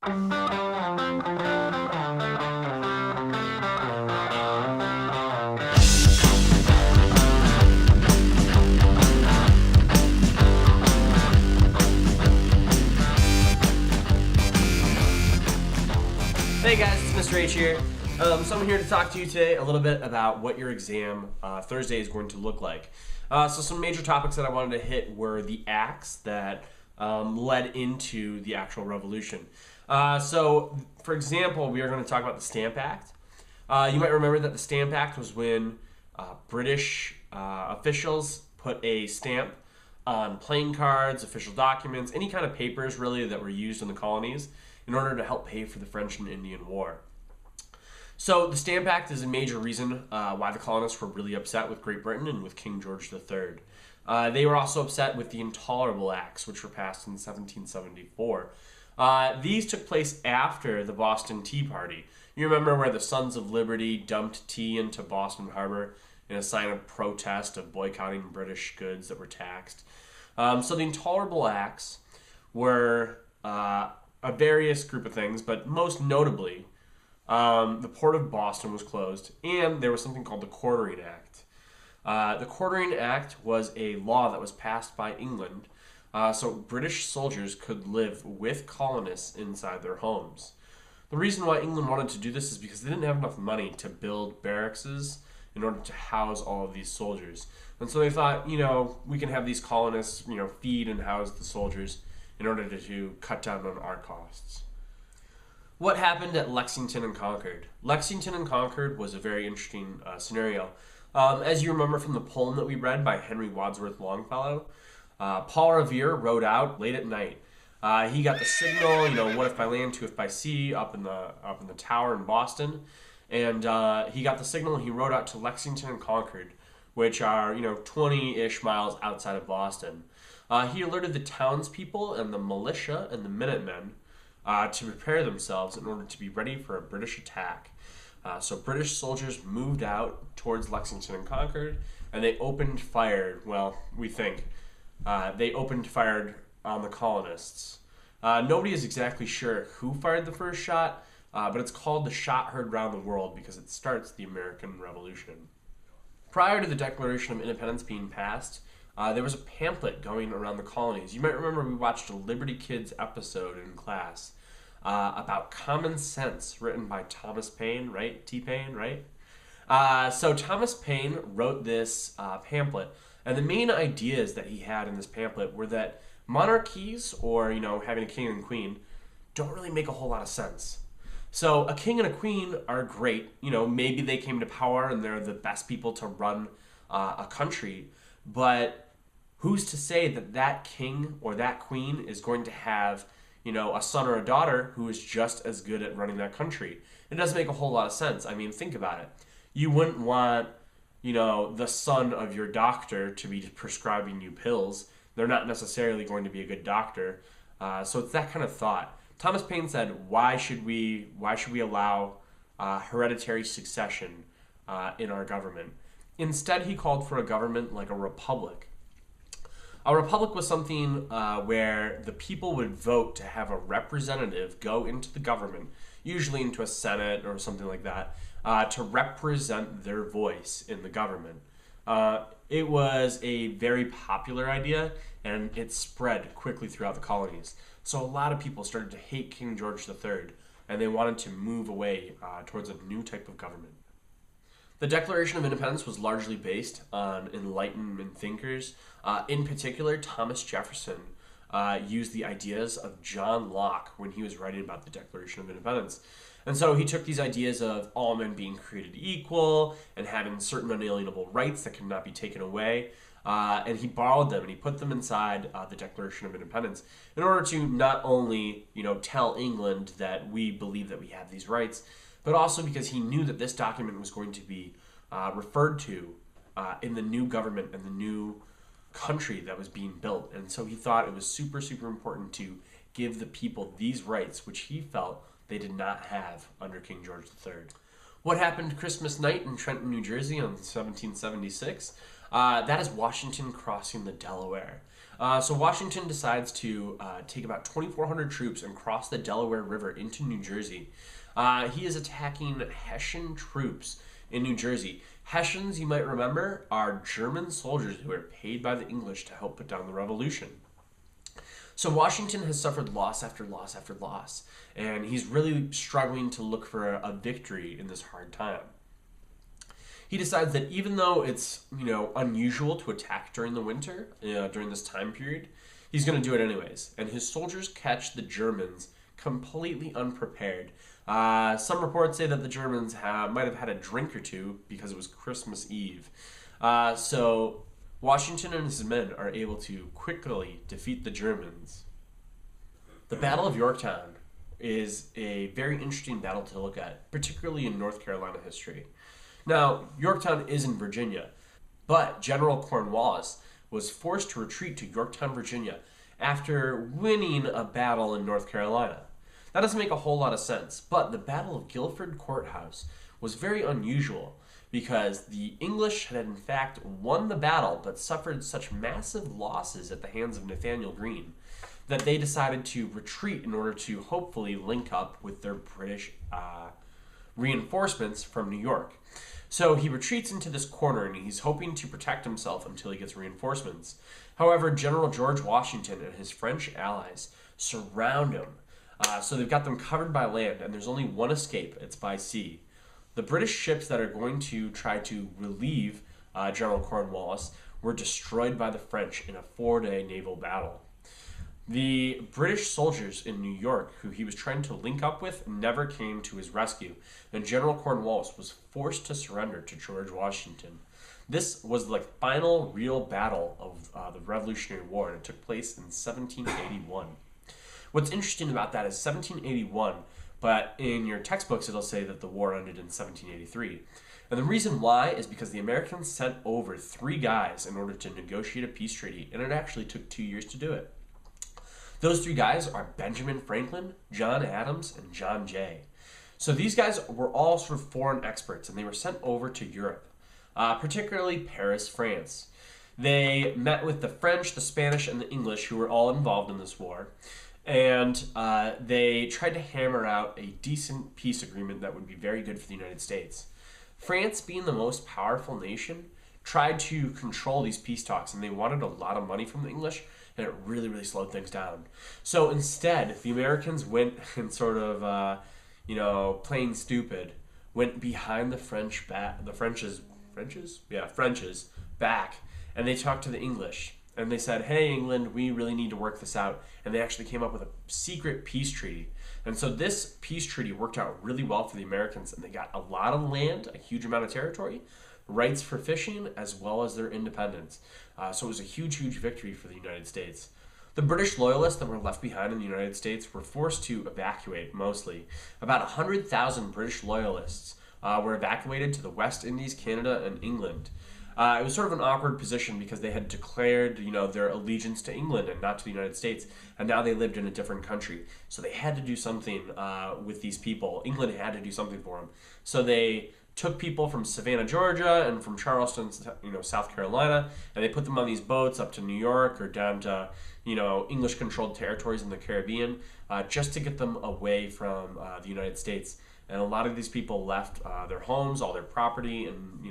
Hey guys, it's Mr. H here. So I'm here to talk to you today a little bit about what your exam Thursday is going to look like. So some major topics that I wanted to hit were the acts that led into the actual revolution. So, for example, we are going to talk about the Stamp Act. You might remember that the Stamp Act was when British officials put a stamp on playing cards, official documents, any kind of papers really that were used in the colonies in order to help pay for the French and Indian War. So the Stamp Act is a major reason why the colonists were really upset with Great Britain and with King George III. They were also upset with the Intolerable Acts, which were passed in 1774. These took place after the Boston Tea Party. You remember where the Sons of Liberty dumped tea into Boston Harbor in a sign of protest of boycotting British goods that were taxed. So the Intolerable Acts were a various group of things, but most notably, the port of Boston was closed, and there was something called the Quartering Act. The Quartering Act was a law that was passed by England, so British soldiers could live with colonists inside their homes. The reason why England wanted to do this is because they didn't have enough money to build barracks in order to house all of these soldiers. And so they thought, we can have these colonists, feed and house the soldiers in order to cut down on our costs. What happened at Lexington and Concord? Lexington and Concord was a very interesting scenario. As you remember from the poem that we read by Henry Wadsworth Longfellow, Paul Revere rode out late at night. He got the signal, what if by land, two if by sea, up in the tower in Boston, and he got the signal and he rode out to Lexington and Concord, which are 20-ish miles outside of Boston. He alerted the townspeople and the militia and the Minutemen to prepare themselves in order to be ready for a British attack. So British soldiers moved out towards Lexington and Concord, and they opened fire. Well, we think they opened fire on the colonists. Nobody is exactly sure who fired the first shot, but it's called the shot heard round the world because it starts the American Revolution. Prior to the Declaration of Independence being passed, there was a pamphlet going around the colonies. You might remember we watched a Liberty Kids episode in class about common sense, written by Thomas Paine, right? T-Paine, right? So Thomas Paine wrote this pamphlet, and the main ideas that he had in this pamphlet were that monarchies, or having a king and queen, don't really make a whole lot of sense. So a king and a queen are great. Maybe they came to power and they're the best people to run a country, but who's to say that that king or that queen is going to have, a son or a daughter who is just as good at running that country? It doesn't make a whole lot of sense. I mean, think about it. You wouldn't want, the son of your doctor to be prescribing you pills. They're not necessarily going to be a good doctor. So it's that kind of thought. Thomas Paine said, why should we allow hereditary succession in our government? Instead, he called for a government like a republic. A republic was something where the people would vote to have a representative go into the government, usually into a senate or something like that, to represent their voice in the government. It was a very popular idea, and it spread quickly throughout the colonies. So a lot of people started to hate King George III, and they wanted to move away towards a new type of government. The Declaration of Independence was largely based on Enlightenment thinkers. In particular, Thomas Jefferson used the ideas of John Locke when he was writing about the Declaration of Independence. And so he took these ideas of all men being created equal and having certain unalienable rights that could not be taken away, and he borrowed them and he put them inside the Declaration of Independence in order to not only, tell England that we believe that we have these rights, but also because he knew that this document was going to be referred to in the new government and the new country that was being built. And so he thought it was super, super important to give the people these rights, which he felt they did not have under King George III. What happened Christmas night in Trenton, New Jersey on 1776? That is Washington crossing the Delaware. So Washington decides to take about 2,400 troops and cross the Delaware River into New Jersey. He is attacking Hessian troops in New Jersey. Hessians, you might remember, are German soldiers who were paid by the English to help put down the revolution. So Washington has suffered loss after loss after loss, and he's really struggling to look for a victory in this hard time. He decides that even though it's, unusual to attack during the winter, during this time period, he's going to do it anyways. And his soldiers catch the Germans completely unprepared. Some reports say that the Germans might have had a drink or two because it was Christmas Eve. So Washington and his men are able to quickly defeat the Germans. The Battle of Yorktown is a very interesting battle to look at, particularly in North Carolina history. Now, Yorktown is in Virginia, but General Cornwallis was forced to retreat to Yorktown, Virginia, after winning a battle in North Carolina. That doesn't make a whole lot of sense, but the Battle of Guilford Courthouse was very unusual because the English had in fact won the battle but suffered such massive losses at the hands of Nathaniel Greene that they decided to retreat in order to hopefully link up with their British reinforcements from New York. So he retreats into this corner and he's hoping to protect himself until he gets reinforcements. However, General George Washington and his French allies surround him. So they've got them covered by land and there's only one escape. It's by sea. The British ships that are going to try to relieve General Cornwallis were destroyed by the French in a 4-day naval battle. The British soldiers in New York, who he was trying to link up with, never came to his rescue, and General Cornwallis was forced to surrender to George Washington. This was the final real battle of the Revolutionary War, and it took place in 1781. What's interesting about that is 1781, but in your textbooks it'll say that the war ended in 1783. And the reason why is because the Americans sent over 3 guys in order to negotiate a peace treaty, and it actually took 2 years to do it. Those 3 guys are Benjamin Franklin, John Adams, and John Jay. So these guys were all sort of foreign experts, and they were sent over to Europe, particularly Paris, France. They met with the French, the Spanish, and the English, who were all involved in this war, and they tried to hammer out a decent peace agreement that would be very good for the United States. France, being the most powerful nation, tried to control these peace talks, and they wanted a lot of money from the English, and it really, really slowed things down. So instead, the Americans went and sort of, playing stupid, went behind the French's back, and they talked to the English. And they said, hey, England, we really need to work this out. And they actually came up with a secret peace treaty. And so this peace treaty worked out really well for the Americans, and they got a lot of land, a huge amount of territory, rights for fishing, as well as their independence. So it was a huge, huge victory for the United States. The British loyalists that were left behind in the United States were forced to evacuate, mostly. About 100,000 British loyalists were evacuated to the West Indies, Canada, and England. It was sort of an awkward position because they had declared, their allegiance to England and not to the United States, and now they lived in a different country. So they had to do something with these people. England had to do something for them. So they took people from Savannah, Georgia, and from Charleston, South Carolina, and they put them on these boats up to New York or down to, English-controlled territories in the Caribbean, just to get them away from the United States. And a lot of these people left their homes, all their property, and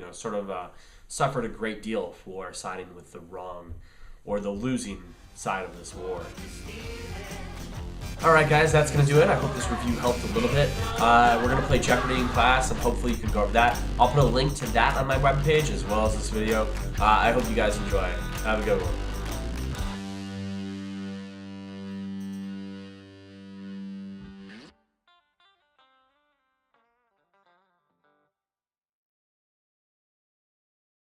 suffered a great deal for siding with the wrong or the losing side of this war. Alright guys, that's going to do it. I hope this review helped a little bit. We're going to play Jeopardy in class, and hopefully you can go over that. I'll put a link to that on my webpage as well as this video. I hope you guys enjoy it. Have a good one.